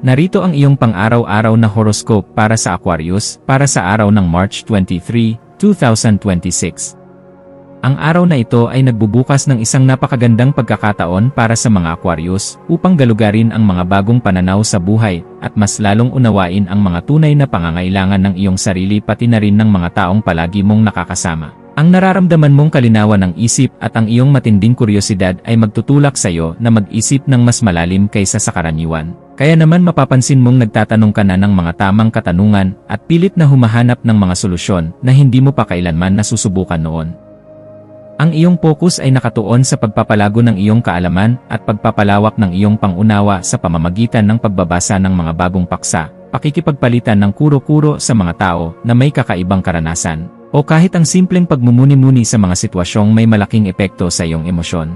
Narito ang iyong pang-araw-araw na horoscope para sa Aquarius, para sa araw ng March 23, 2026. Ang araw na ito ay nagbubukas ng isang napakagandang pagkakataon para sa mga Aquarius upang galugarin ang mga bagong pananaw sa buhay at mas lalong unawain ang mga tunay na pangangailangan ng iyong sarili pati na rin ng mga taong palagi mong nakakasama. Ang nararamdaman mong kalinawan ng isip at ang iyong matinding kuryosidad ay magtutulak sa iyo na mag-isip ng mas malalim kaysa sa karaniwan. Kaya naman mapapansin mong nagtatanong ka na ng mga tamang katanungan at pilit na humahanap ng mga solusyon na hindi mo pa kailanman nasusubukan noon. Ang iyong focus ay nakatuon sa pagpapalago ng iyong kaalaman at pagpapalawak ng iyong pangunawa sa pamamagitan ng pagbabasa ng mga bagong paksa, pakikipagpalitan ng kuro-kuro sa mga tao na may kakaibang karanasan, o kahit ang simpleng pagmumuni-muni sa mga sitwasyong may malaking epekto sa iyong emosyon.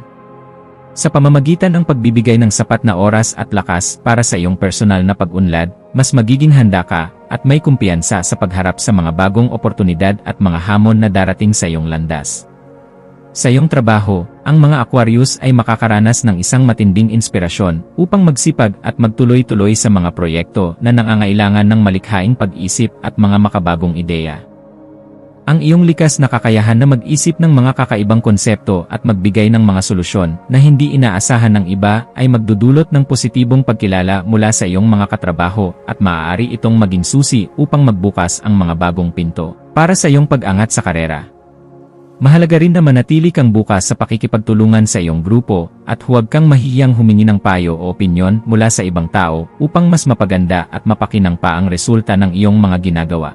Sa pamamagitan ng pagbibigay ng sapat na oras at lakas para sa iyong personal na pag-unlad, mas magiging handa ka at may kumpiyansa sa pagharap sa mga bagong oportunidad at mga hamon na darating sa iyong landas. Sa iyong trabaho, ang mga Aquarius ay makakaranas ng isang matinding inspirasyon upang magsipag at magtuloy-tuloy sa mga proyekto na nangangailangan ng malikhaing pag-isip at mga makabagong ideya. Ang iyong likas na kakayahan na mag-isip ng mga kakaibang konsepto at magbigay ng mga solusyon na hindi inaasahan ng iba ay magdudulot ng positibong pagkilala mula sa iyong mga katrabaho at maaari itong maging susi upang magbukas ang mga bagong pinto para sa iyong pag-angat sa karera. Mahalaga rin na manatili kang bukas sa pakikipagtulungan sa iyong grupo at huwag kang mahihiyang humingi ng payo o opinyon mula sa ibang tao upang mas mapaganda at mapakinang pa ang resulta ng iyong mga ginagawa.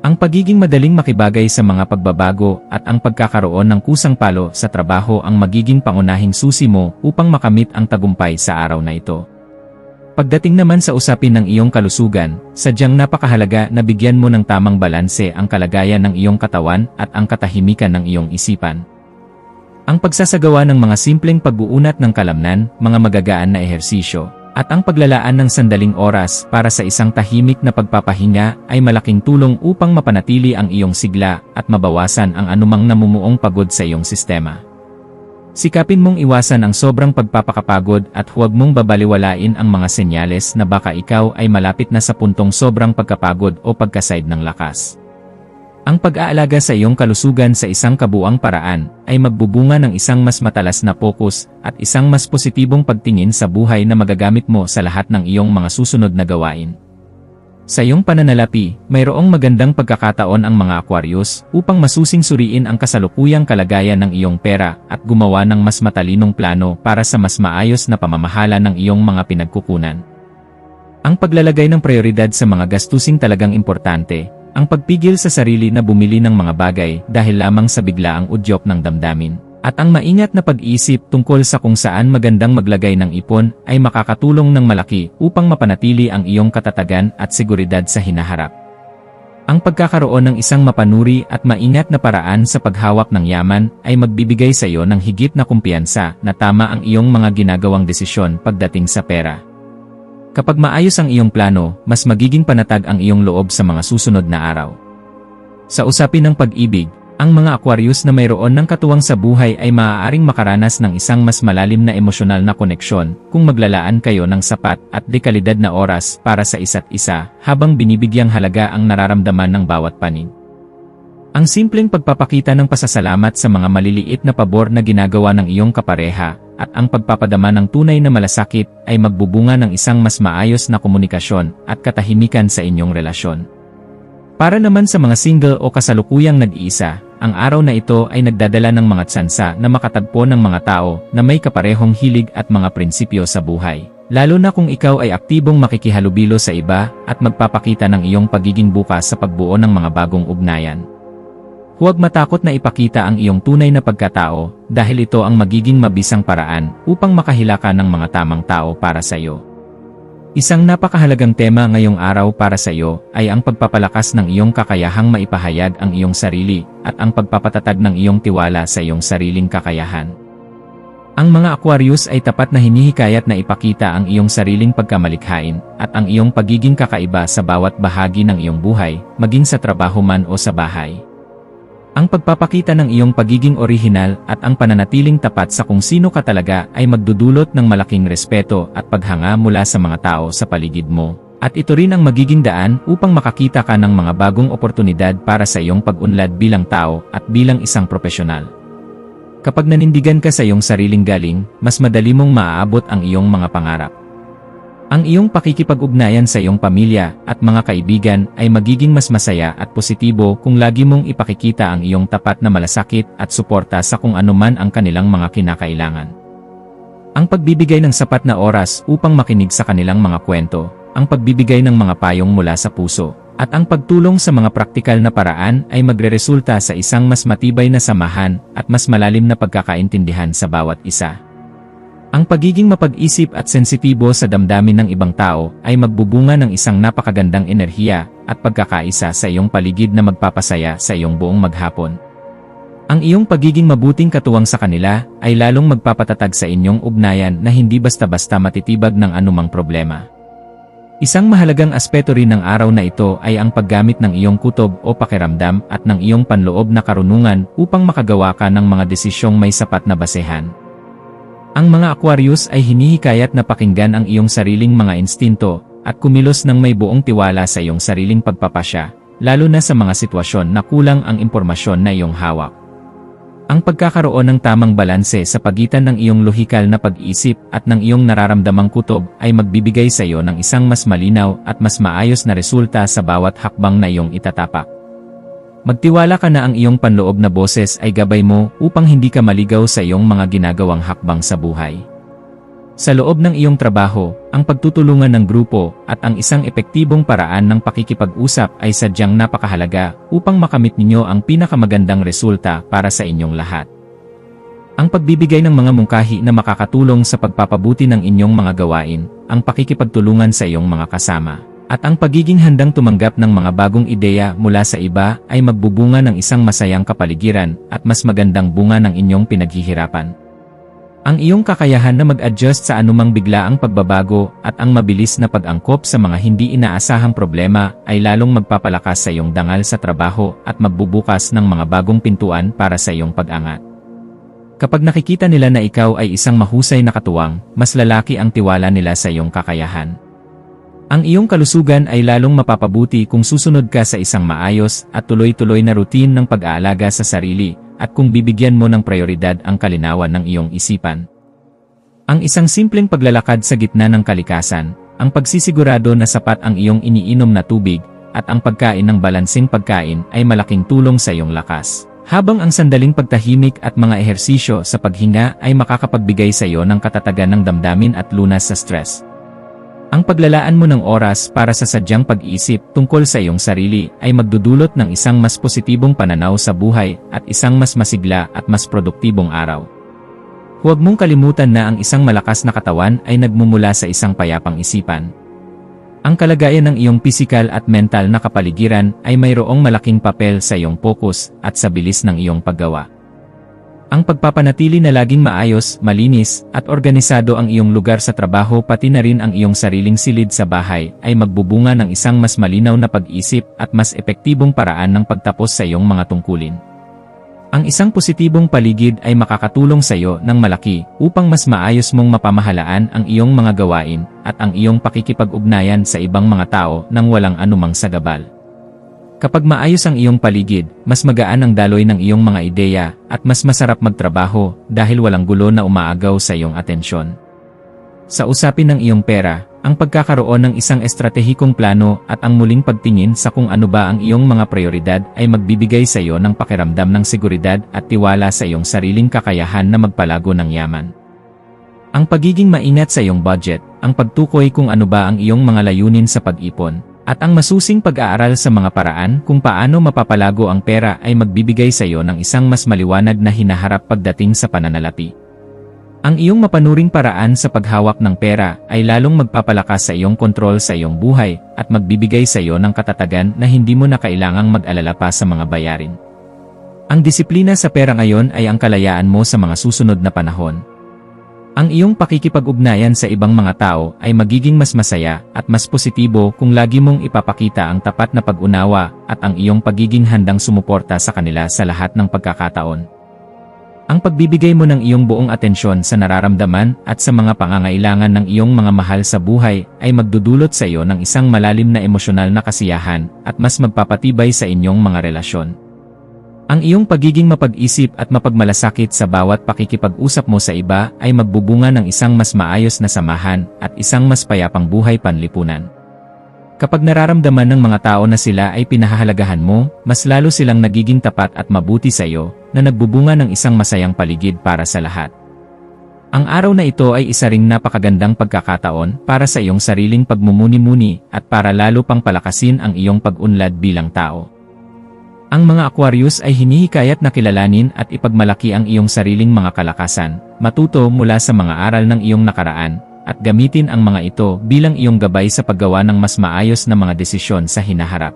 Ang pagiging madaling makibagay sa mga pagbabago at ang pagkakaroon ng kusang palo sa trabaho ang magiging pangunahing susi mo upang makamit ang tagumpay sa araw na ito. Pagdating naman sa usapin ng iyong kalusugan, sadyang napakahalaga na bigyan mo ng tamang balanse ang kalagayan ng iyong katawan at ang katahimikan ng iyong isipan. Ang pagsasagawa ng mga simpleng pag-uunat ng kalamnan, mga magagaan na ehersisyo, at ang paglalaan ng sandaling oras para sa isang tahimik na pagpapahinga ay malaking tulong upang mapanatili ang iyong sigla at mabawasan ang anumang namumuong pagod sa iyong sistema. Sikapin mong iwasan ang sobrang pagpapakapagod at huwag mong babaliwalain ang mga senyales na baka ikaw ay malapit na sa puntong sobrang pagkapagod o pagkasaid ng lakas. Ang pag-aalaga sa iyong kalusugan sa isang kabuuang paraan ay magbubunga ng isang mas matalas na focus at isang mas positibong pagtingin sa buhay na magagamit mo sa lahat ng iyong mga susunod na gawain. Sa iyong pananalapi, mayroong magandang pagkakataon ang mga Aquarius upang masusing suriin ang kasalukuyang kalagayan ng iyong pera at gumawa ng mas matalinong plano para sa mas maayos na pamamahala ng iyong mga pinagkukunan. Ang paglalagay ng prioridad sa mga gastusing talagang importante. Ang pagpigil sa sarili na bumili ng mga bagay dahil lamang sa biglaang udyok ng damdamin, at ang maingat na pag-iisip tungkol sa kung saan magandang maglagay ng ipon ay makakatulong ng malaki upang mapanatili ang iyong katatagan at seguridad sa hinaharap. Ang pagkakaroon ng isang mapanuri at maingat na paraan sa paghawak ng yaman ay magbibigay sa iyo ng higit na kumpiyansa na tama ang iyong mga ginagawang desisyon pagdating sa pera. Kapag maayos ang iyong plano, mas magiging panatag ang iyong loob sa mga susunod na araw. Sa usapin ng pag-ibig, ang mga Aquarius na mayroon ng katuwang sa buhay ay maaaring makaranas ng isang mas malalim na emosyonal na koneksyon kung maglalaan kayo ng sapat at dekalidad na oras para sa isa't isa habang binibigyang halaga ang nararamdaman ng bawat panig. Ang simpleng pagpapakita ng pasasalamat sa mga maliliit na pabor na ginagawa ng iyong kapareha at ang pagpapadama ng tunay na malasakit ay magbubunga ng isang mas maayos na komunikasyon at katahimikan sa inyong relasyon. Para naman sa mga single o kasalukuyang nag-iisa, ang araw na ito ay nagdadala ng mga tsansa na makatagpo ng mga tao na may kaparehong hilig at mga prinsipyo sa buhay. Lalo na kung ikaw ay aktibong makikihalubilo sa iba at magpapakita ng iyong pagiging bukas sa pagbuo ng mga bagong ugnayan. Huwag matakot na ipakita ang iyong tunay na pagkatao dahil ito ang magiging mabisang paraan upang makahilaka ng mga tamang tao para sa iyo. Isang napakahalagang tema ngayong araw para sa iyo ay ang pagpapalakas ng iyong kakayahang maipahayag ang iyong sarili at ang pagpapatatag ng iyong tiwala sa iyong sariling kakayahan. Ang mga Aquarius ay tapat na hinihikayat na ipakita ang iyong sariling pagkamalikhain at ang iyong pagiging kakaiba sa bawat bahagi ng iyong buhay, maging sa trabaho man o sa bahay. Ang pagpapakita ng iyong pagiging orihinal at ang pananatiling tapat sa kung sino ka talaga ay magdudulot ng malaking respeto at paghanga mula sa mga tao sa paligid mo. At ito rin ang magiging daan upang makakita ka ng mga bagong oportunidad para sa iyong pag-unlad bilang tao at bilang isang profesional. Kapag nanindigan ka sa iyong sariling galing, mas madali mong maaabot ang iyong mga pangarap. Ang iyong pakikipag-ugnayan sa iyong pamilya at mga kaibigan ay magiging mas masaya at positibo kung lagi mong ipakikita ang iyong tapat na malasakit at suporta sa kung anuman ang kanilang mga kinakailangan. Ang pagbibigay ng sapat na oras upang makinig sa kanilang mga kwento, ang pagbibigay ng mga payong mula sa puso, at ang pagtulong sa mga praktikal na paraan ay magreresulta sa isang mas matibay na samahan at mas malalim na pagkakaintindihan sa bawat isa. Ang pagiging mapag-isip at sensitibo sa damdamin ng ibang tao ay magbubunga ng isang napakagandang enerhiya at pagkakaisa sa iyong paligid na magpapasaya sa iyong buong maghapon. Ang iyong pagiging mabuting katuwang sa kanila ay lalong magpapatatag sa inyong ugnayan na hindi basta-basta matitibag ng anumang problema. Isang mahalagang aspeto rin ng araw na ito ay ang paggamit ng iyong kutob o pakiramdam at ng iyong panloob na karunungan upang makagawa ka ng mga desisyong may sapat na basehan. Ang mga Aquarius ay hinihikayat na pakinggan ang iyong sariling mga instinto at kumilos ng may buong tiwala sa iyong sariling pagpapasya, lalo na sa mga sitwasyon na kulang ang impormasyon na iyong hawak. Ang pagkakaroon ng tamang balanse sa pagitan ng iyong lohikal na pag-isip at ng iyong nararamdamang kutob ay magbibigay sa iyo ng isang mas malinaw at mas maayos na resulta sa bawat hakbang na iyong itatapak. Magtiwala ka na ang iyong panloob na boses ay gabay mo upang hindi ka maligaw sa iyong mga ginagawang hakbang sa buhay. Sa loob ng iyong trabaho, ang pagtutulungan ng grupo at ang isang epektibong paraan ng pakikipag-usap ay sadyang napakahalaga upang makamit ninyo ang pinakamagandang resulta para sa inyong lahat. Ang pagbibigay ng mga mungkahi na makakatulong sa pagpapabuti ng inyong mga gawain, ang pakikipagtulungan sa iyong mga kasama, at ang pagiging handang tumanggap ng mga bagong ideya mula sa iba ay magbubunga ng isang masayang kapaligiran at mas magandang bunga ng inyong pinaghihirapan. Ang iyong kakayahan na mag-adjust sa anumang biglaang pagbabago at ang mabilis na pag-angkop sa mga hindi inaasahang problema ay lalong magpapalakas sa iyong dangal sa trabaho at magbubukas ng mga bagong pintuan para sa iyong pag-angat. Kapag nakikita nila na ikaw ay isang mahusay na katuwang, mas lalaki ang tiwala nila sa iyong kakayahan. Ang iyong kalusugan ay lalong mapapabuti kung susunod ka sa isang maayos at tuloy-tuloy na routine ng pag-aalaga sa sarili at kung bibigyan mo ng prioridad ang kalinawan ng iyong isipan. Ang isang simpleng paglalakad sa gitna ng kalikasan, ang pagsisigurado na sapat ang iyong iniinom na tubig, at ang pagkain ng balansing pagkain ay malaking tulong sa iyong lakas. Habang ang sandaling pagtahimik at mga ehersisyo sa paghinga ay makakapagbigay sa iyo ng katatagan ng damdamin at lunas sa stress. Ang paglalaan mo ng oras para sa sadyang pag-iisip tungkol sa iyong sarili ay magdudulot ng isang mas positibong pananaw sa buhay at isang mas masigla at mas produktibong araw. Huwag mong kalimutan na ang isang malakas na katawan ay nagmumula sa isang payapang isipan. Ang kalagayan ng iyong pisikal at mental na kapaligiran ay mayroong malaking papel sa iyong focus at sa bilis ng iyong paggawa. Ang pagpapanatili na laging maayos, malinis, at organisado ang iyong lugar sa trabaho pati na rin ang iyong sariling silid sa bahay ay magbubunga ng isang mas malinaw na pag-isip at mas epektibong paraan ng pagtapos sa iyong mga tungkulin. Ang isang positibong paligid ay makakatulong sa iyo ng malaki upang mas maayos mong mapamahalaan ang iyong mga gawain at ang iyong pakikipag-ugnayan sa ibang mga tao nang walang anumang sagabal. Kapag maayos ang iyong paligid, mas magaan ang daloy ng iyong mga ideya at mas masarap magtrabaho dahil walang gulo na umaagaw sa iyong atensyon. Sa usapin ng iyong pera, ang pagkakaroon ng isang estratehikong plano at ang muling pagtingin sa kung ano ba ang iyong mga prioridad ay magbibigay sa iyo ng pakiramdam ng seguridad at tiwala sa iyong sariling kakayahan na magpalago ng yaman. Ang pagiging maingat sa iyong budget, ang pagtukoy kung ano ba ang iyong mga layunin sa pag-ipon, at ang masusing pag-aaral sa mga paraan kung paano mapapalago ang pera ay magbibigay sa iyo ng isang mas maliwanag na hinaharap pagdating sa pananalapi. Ang iyong mapanuring paraan sa paghawak ng pera ay lalong magpapalakas sa iyong kontrol sa iyong buhay at magbibigay sa iyo ng katatagan na hindi mo na kailangang mag-alala pa sa mga bayarin. Ang disiplina sa pera ngayon ay ang kalayaan mo sa mga susunod na panahon. Ang iyong pakikipag-ugnayan sa ibang mga tao ay magiging mas masaya at mas positibo kung lagi mong ipapakita ang tapat na pag-unawa at ang iyong pagiging handang sumuporta sa kanila sa lahat ng pagkakataon. Ang pagbibigay mo ng iyong buong atensyon sa nararamdaman at sa mga pangangailangan ng iyong mga mahal sa buhay ay magdudulot sa iyo ng isang malalim na emosyonal na kasiyahan at mas magpapatibay sa inyong mga relasyon. Ang iyong pagiging mapag-isip at mapagmalasakit sa bawat pakikipag-usap mo sa iba ay magbubunga ng isang mas maayos na samahan at isang mas payapang buhay panlipunan. Kapag nararamdaman ng mga tao na sila ay pinahahalagahan mo, mas lalo silang nagiging tapat at mabuti sa iyo, na nagbubunga ng isang masayang paligid para sa lahat. Ang araw na ito ay isa ring napakagandang pagkakataon para sa iyong sariling pagmumuni-muni at para lalo pang palakasin ang iyong pag-unlad bilang tao. Ang mga Aquarius ay hinihikayat na kilalanin at ipagmalaki ang iyong sariling mga kalakasan, matuto mula sa mga aral ng iyong nakaraan, at gamitin ang mga ito bilang iyong gabay sa paggawa ng mas maayos na mga desisyon sa hinaharap.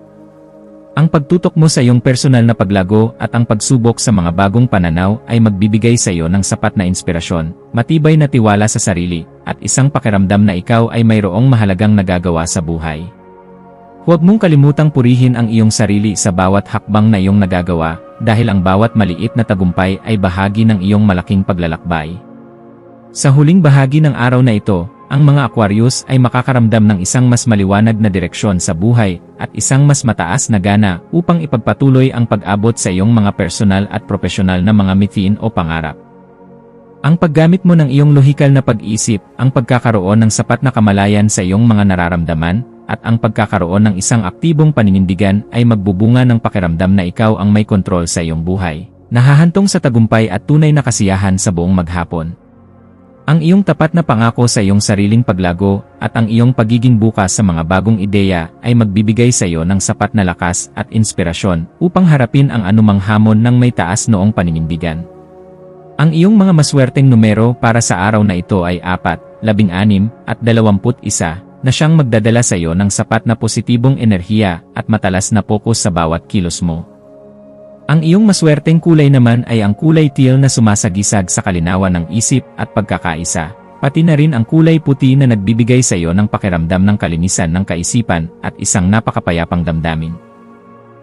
Ang pagtutok mo sa iyong personal na paglago at ang pagsubok sa mga bagong pananaw ay magbibigay sa iyo ng sapat na inspirasyon, matibay na tiwala sa sarili, at isang pakiramdam na ikaw ay mayroong mahalagang nagagawa sa buhay. Huwag mong kalimutang purihin ang iyong sarili sa bawat hakbang na iyong nagagawa, dahil ang bawat maliit na tagumpay ay bahagi ng iyong malaking paglalakbay. Sa huling bahagi ng araw na ito, ang mga Aquarius ay makakaramdam ng isang mas maliwanag na direksyon sa buhay at isang mas mataas na gana upang ipagpatuloy ang pag-abot sa iyong mga personal at profesional na mga mithiin o pangarap. Ang paggamit mo ng iyong lohikal na pag-iisip, ang pagkakaroon ng sapat na kamalayan sa iyong mga nararamdaman, at ang pagkakaroon ng isang aktibong paninindigan ay magbubunga ng pakiramdam na ikaw ang may kontrol sa iyong buhay, nahahantong sa tagumpay at tunay na kasiyahan sa buong maghapon. Ang iyong tapat na pangako sa iyong sariling paglago at ang iyong pagiging bukas sa mga bagong ideya ay magbibigay sa iyo ng sapat na lakas at inspirasyon upang harapin ang anumang hamon ng may taas noong paninindigan. Ang iyong mga maswerteng numero para sa araw na ito ay 4, 16 at 21, na siyang magdadala sa iyo ng sapat na positibong enerhiya at matalas na pokus sa bawat kilos mo. Ang iyong maswerteng kulay naman ay ang kulay teal na sumasagisag sa kalinawan ng isip at pagkakaisa, pati na rin ang kulay puti na nagbibigay sa iyo ng pakiramdam ng kalinisan ng kaisipan at isang napakapayapang damdamin.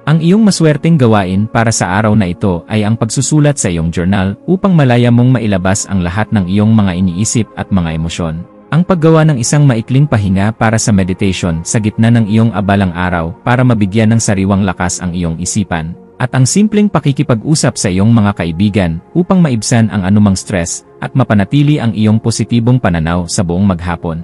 Ang iyong maswerteng gawain para sa araw na ito ay ang pagsusulat sa iyong journal upang malaya mong mailabas ang lahat ng iyong mga iniisip at mga emosyon. Ang paggawa ng isang maikling pahinga para sa meditation sa gitna ng iyong abalang araw para mabigyan ng sariwang lakas ang iyong isipan, at ang simpleng pakikipag-usap sa iyong mga kaibigan upang maibsan ang anumang stress at mapanatili ang iyong positibong pananaw sa buong maghapon.